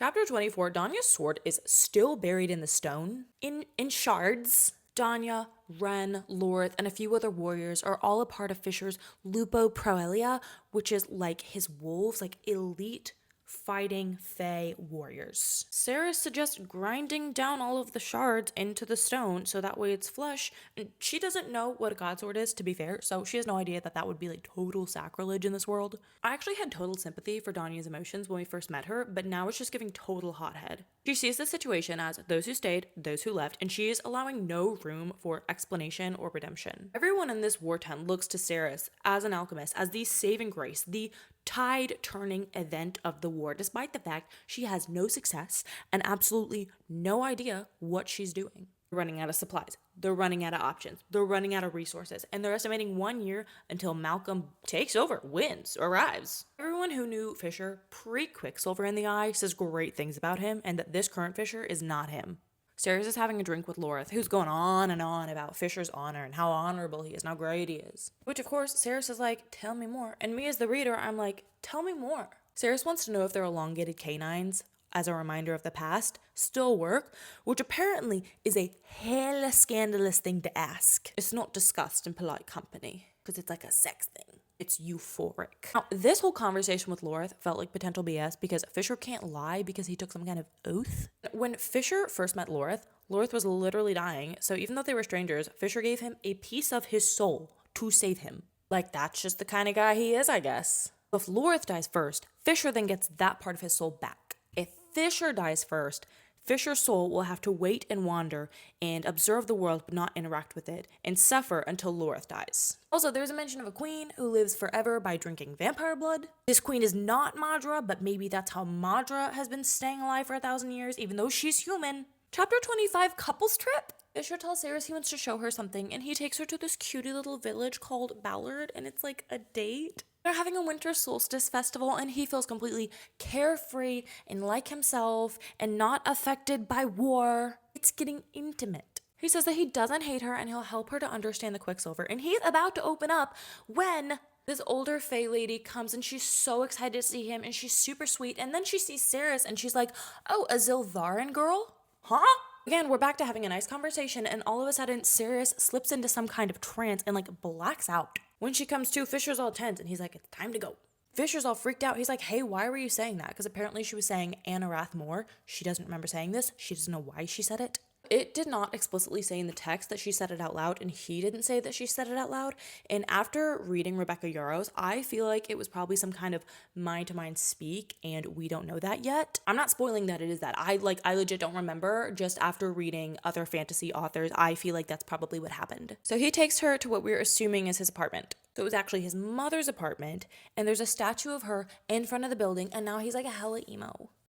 Chapter 24, Danya's sword is still buried in the stone. In shards, Danya, Ren, Lorth, and a few other warriors are all a part of Fisher's Lupo Proelia, which is like his wolves, like elite fighting Fae warriors. Sarah suggests grinding down all of the shards into the stone so that way it's flush. And she doesn't know what a god sword is, to be fair, so she has no idea that that would be like total sacrilege in this world. I actually had total sympathy for Danya's emotions when we first met her, but now it's just giving total hothead. She sees the situation as those who stayed, those who left, and she is allowing no room for explanation or redemption. Everyone in this war tent looks to Ceres as an alchemist, as the saving grace, the tide-turning event of the war, despite the fact she has no success and absolutely no idea what she's doing. They're running out of supplies. They're running out of options. They're running out of resources. And they're estimating 1 year until Malcolm takes over, wins, arrives. Everyone who knew Fisher pre-Quicksilver in the Eye says great things about him and that this current Fisher is not him. Ceres is having a drink with Lorth, who's going on and on about Fisher's honor and how honorable he is and how great he is. Which, of course, Ceres is like, tell me more. And me as the reader, I'm like, tell me more. Ceres wants to know if their elongated canines, as a reminder of the past, still work, which apparently is a hella scandalous thing to ask. It's not discussed in polite company, because it's like a sex thing. It's euphoric. Now, this whole conversation with Lorth felt like potential BS because Fisher can't lie because he took some kind of oath. When Fisher first met Lorth, Lorth was literally dying, so even though they were strangers, Fisher gave him a piece of his soul to save him. Like, that's just the kind of guy he is, I guess. If Lorth dies first, Fisher then gets that part of his soul back. If Fisher dies first, Fisher's soul will have to wait and wander and observe the world but not interact with it and suffer until Lorth dies. Also, there's a mention of a queen who lives forever by drinking vampire blood. This queen is not Madra, but maybe that's how Madra has been staying alive for 1,000 years, even though she's human. Chapter 25, Couples Trip. Fisher tells Ceres he wants to show her something, and he takes her to this cutie little village called Ballard, and it's like a date. They're having a winter solstice festival, and he feels completely carefree and like himself and not affected by war. It's getting intimate. He says that he doesn't hate her and he'll help her to understand the Quicksilver, and he's about to open up when this older Fae lady comes and she's so excited to see him and she's super sweet, and then she sees Ceres and she's like, oh, a Zilvaran girl? Huh? Again, we're back to having a nice conversation, and all of a sudden, Ceres slips into some kind of trance and, like, blacks out. When she comes to, Fisher's all tense, and he's like, it's time to go. Fisher's all freaked out. He's like, hey, why were you saying that? Because apparently she was saying Anarath more. She doesn't remember saying this. She doesn't know why she said it. It did not explicitly say in the text that she said it out loud, and he didn't say that she said it out loud. And after reading Rebecca Yarros, I feel like it was probably some kind of mind-to-mind speak, and we don't know that yet. I'm not spoiling that it is that. I legit don't remember. Just after reading other fantasy authors, I feel like that's probably what happened. So he takes her to what we're assuming is his apartment. So it was actually his mother's apartment, and there's a statue of her in front of the building, and now he's like a hella emo.